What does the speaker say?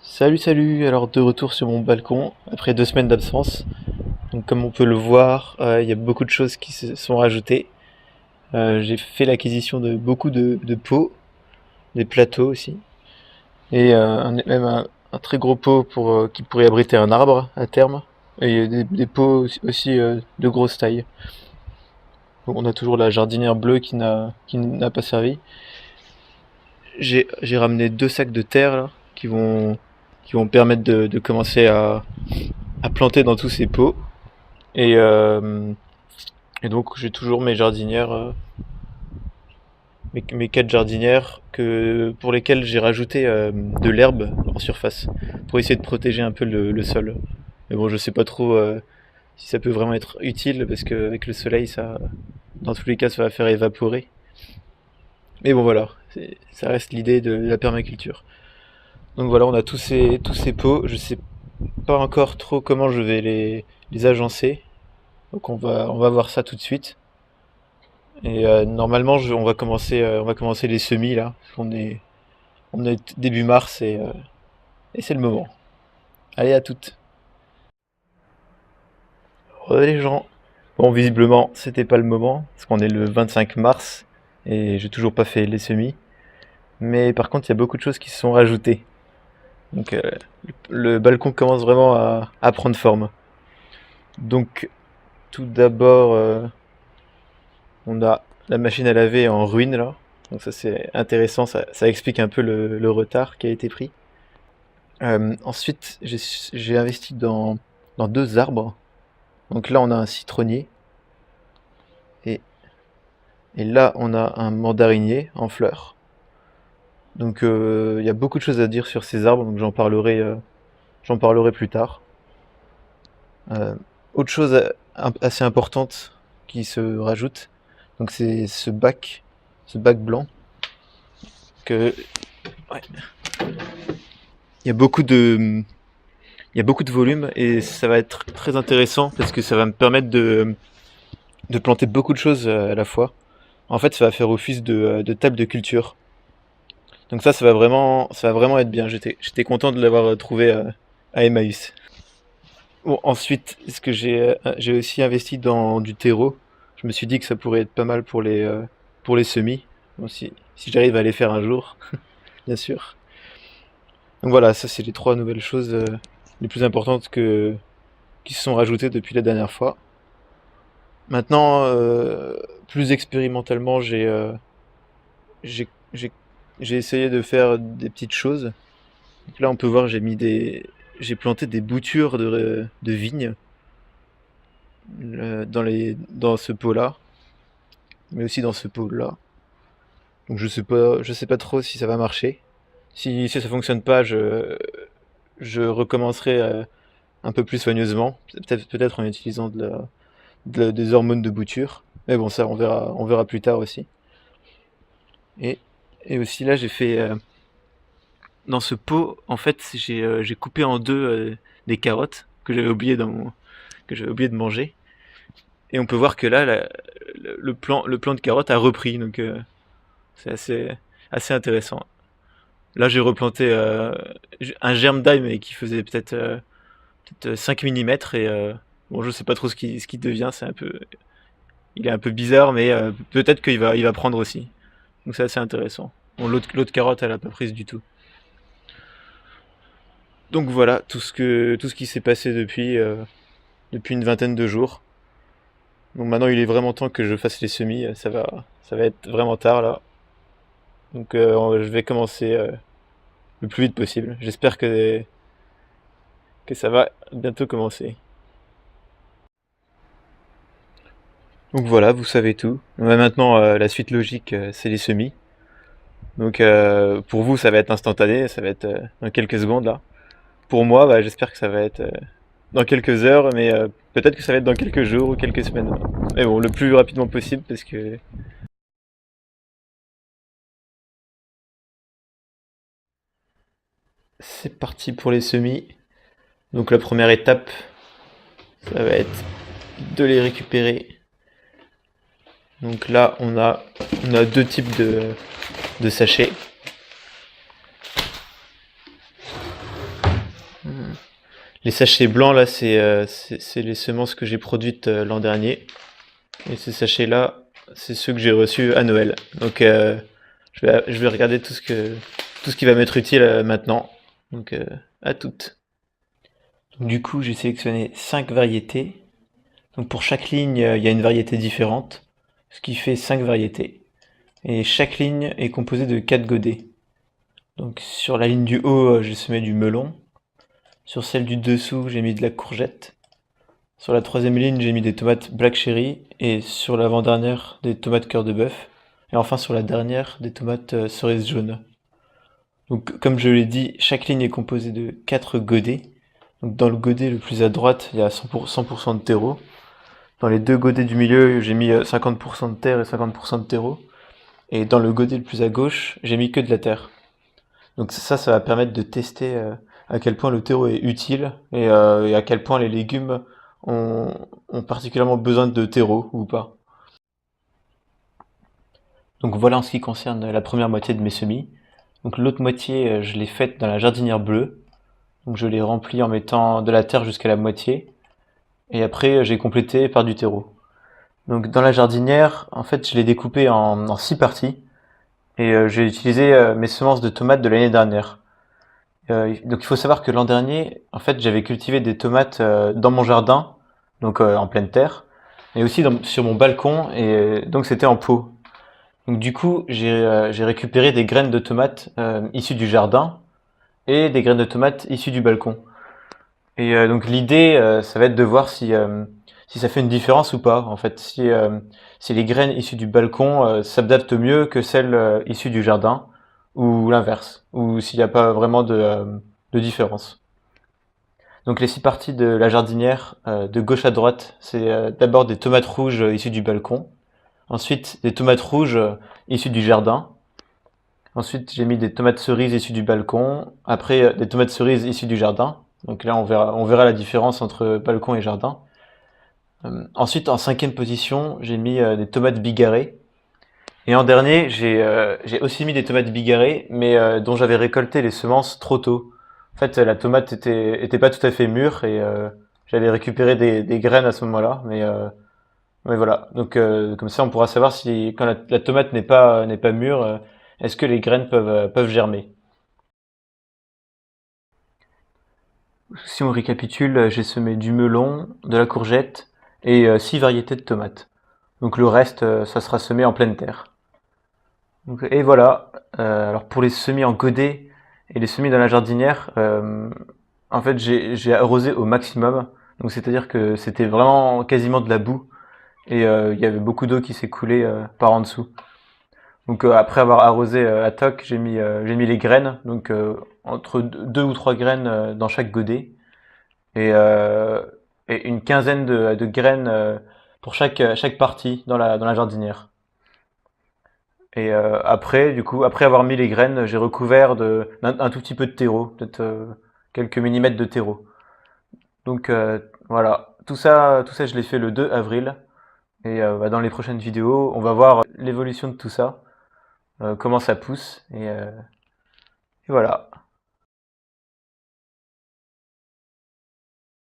Salut, salut! Alors de retour sur mon balcon après 2 semaines d'absence. Donc comme on peut le voir, il y a beaucoup de choses qui se sont rajoutées. J'ai fait l'acquisition de beaucoup de pots, des plateaux aussi, et même un très gros pot qui pourrait abriter un arbre à terme, et des pots aussi, de grosse taille. Donc on a toujours la jardinière bleue qui n'a pas servi. J'ai ramené 2 sacs de terre là, qui vont permettre de commencer à planter dans tous ces pots. Et, euh, et donc j'ai toujours mes jardinières, mes 4 jardinières pour lesquelles j'ai rajouté de l'herbe en surface pour essayer de protéger un peu le sol. Mais bon, je sais pas trop si ça peut vraiment être utile parce qu'avec le soleil, dans tous les cas, ça va faire évaporer. Mais bon, voilà, ça reste l'idée de la permaculture. Donc voilà, on a tous ces pots. Je sais pas encore trop comment je vais les agencer. Donc on va voir ça tout de suite. Et normalement, on va commencer les semis là. On est début mars et c'est le moment. Allez, à toutes. Les gens. Bon, visiblement, c'était pas le moment parce qu'on est le 25 mars et j'ai toujours pas fait les semis. Mais par contre, il y a beaucoup de choses qui se sont rajoutées. Donc le balcon commence vraiment à prendre forme. Donc tout d'abord, on a la machine à laver en ruine là. Donc ça c'est intéressant, ça explique un peu le retard qui a été pris. Ensuite, j'ai investi dans 2 arbres. Donc là, on a un citronnier et, et là, on a un mandarinier en fleurs. Donc il y a beaucoup de choses à dire sur ces arbres, donc j'en parlerai plus tard. Euh, Autre chose assez importante qui se rajoute, donc c'est ce bac blanc que ouais, il y a beaucoup de il y a beaucoup de volume et ça va être très intéressant parce que ça va me permettre de planter beaucoup de choses à la fois. En fait, ça va faire office de table de culture. Donc ça va vraiment être bien. J'étais content de l'avoir trouvé à Emmaüs. Bon, ensuite, ce que j'ai aussi investi dans du terreau. Je me suis dit que ça pourrait être pas mal pour les semis. Bon, si j'arrive à les faire un jour, bien sûr. Donc voilà, ça c'est les 3 nouvelles choses les plus importantes qui se sont rajoutées depuis la dernière fois. Maintenant, plus expérimentalement, j'ai j'ai j'ai essayé de faire des petites choses. Donc là, on peut voir, j'ai planté des boutures de vignes dans ce pot-là, mais aussi dans ce pot-là. Donc je sais pas trop si ça va marcher. Si ça fonctionne pas, je recommencerai un peu plus soigneusement, peut-être en utilisant des hormones de bouture. Mais bon, ça, on verra plus tard aussi. Et, et aussi là, j'ai fait dans ce pot, en fait, j'ai coupé en deux des carottes que j'avais oublié de manger. Et on peut voir que là, le plan de carottes a repris, donc c'est assez intéressant. Là, j'ai replanté un germe d'ail, mais qui faisait peut-être 5 mm, et bon, je sais pas trop ce qui devient, il est un peu bizarre, mais peut-être qu'il va prendre aussi. Donc c'est assez intéressant. Bon, l'autre carotte, elle a pas prise du tout. Donc voilà, tout ce qui s'est passé depuis une vingtaine de jours. Donc maintenant, il est vraiment temps que je fasse les semis. Ça va être vraiment tard là. Donc je vais commencer le plus vite possible. J'espère que ça va bientôt commencer. Donc voilà, vous savez tout. Maintenant, la suite logique, c'est les semis. Donc pour vous, ça va être instantané, ça va être dans quelques secondes là. Pour moi, bah, j'espère que ça va être dans quelques heures, mais peut-être que ça va être dans quelques jours ou quelques semaines. Mais bon, le plus rapidement possible parce que c'est parti pour les semis. Donc la première étape, ça va être de les récupérer. Donc là, on a 2 types de sachets. Les sachets blancs là, c'est les semences que j'ai produites l'an dernier. Et ces sachets-là, c'est ceux que j'ai reçus à Noël. Donc je vais regarder tout ce qui va m'être utile maintenant. Donc à toutes. Donc, du coup, j'ai sélectionné 5 variétés. Donc pour chaque ligne, il y a une variété différente, ce qui fait 5 variétés. Et chaque ligne est composée de 4 godets. Donc sur la ligne du haut, j'ai semé du melon. Sur celle du dessous, j'ai mis de la courgette. Sur la troisième ligne, j'ai mis des tomates black cherry. Et sur l'avant-dernière, des tomates cœur de bœuf. Et enfin sur la dernière, des tomates cerises jaunes. Donc comme je l'ai dit, chaque ligne est composée de 4 godets. Donc dans le godet le plus à droite, il y a 100% de terreau. Dans les deux godets du milieu, j'ai mis 50% de terre et 50% de terreau. Et dans le godet le plus à gauche, j'ai mis que de la terre. Donc ça va permettre de tester à quel point le terreau est utile et à quel point les légumes ont particulièrement besoin de terreau ou pas. Donc voilà en ce qui concerne la première moitié de mes semis. Donc l'autre moitié, je l'ai faite dans la jardinière bleue. Donc je l'ai remplie en mettant de la terre jusqu'à la moitié. Et après, j'ai complété par du terreau. Donc dans la jardinière, en fait, je l'ai découpé en 6 parties. Et j'ai utilisé mes semences de tomates de l'année dernière. Donc il faut savoir que l'an dernier, en fait, j'avais cultivé des tomates dans mon jardin, donc en pleine terre, et aussi sur mon balcon, et donc c'était en pot. Donc du coup, j'ai récupéré des graines de tomates issues du jardin et des graines de tomates issues du balcon. Et donc l'idée, ça va être de voir si ça fait une différence ou pas. En fait, si les graines issues du balcon s'adaptent mieux que celles issues du jardin, ou l'inverse, ou s'il n'y a pas vraiment de différence. Donc les 6 parties de la jardinière, de gauche à droite, c'est d'abord des tomates rouges issues du balcon, ensuite des tomates rouges issues du jardin, ensuite j'ai mis des tomates cerises issues du balcon, après des tomates cerises issues du jardin. Donc là on verra la différence entre balcon et jardin. Ensuite en 5e position, j'ai mis des tomates bigarrées. Et en dernier, j'ai aussi mis des tomates bigarrées, mais dont j'avais récolté les semences trop tôt. En fait, la tomate était pas tout à fait mûre et j'avais récupéré des graines à ce moment-là, mais voilà. Donc comme ça, on pourra savoir si quand la tomate n'est pas mûre, est-ce que les graines peuvent germer. Si on récapitule, j'ai semé du melon, de la courgette et 6 variétés de tomates. Donc le reste, ça sera semé en pleine terre. Donc, et voilà. Alors pour les semis en godet et les semis dans la jardinière, en fait j'ai arrosé au maximum. Donc c'est-à-dire que c'était vraiment quasiment de la boue et il y avait beaucoup d'eau qui s'est coulée par en dessous. Donc après avoir arrosé à toc, j'ai mis les graines, donc entre 2 ou 3 graines dans chaque godet et, et une quinzaine de graines pour chaque partie dans la jardinière. Et après, du coup, après avoir mis les graines, j'ai recouvert un tout petit peu de terreau, peut-être quelques millimètres de terreau. Donc voilà, tout ça, je l'ai fait le 2 avril. Et bah, dans les prochaines vidéos, on va voir l'évolution de tout ça, comment ça pousse, et voilà.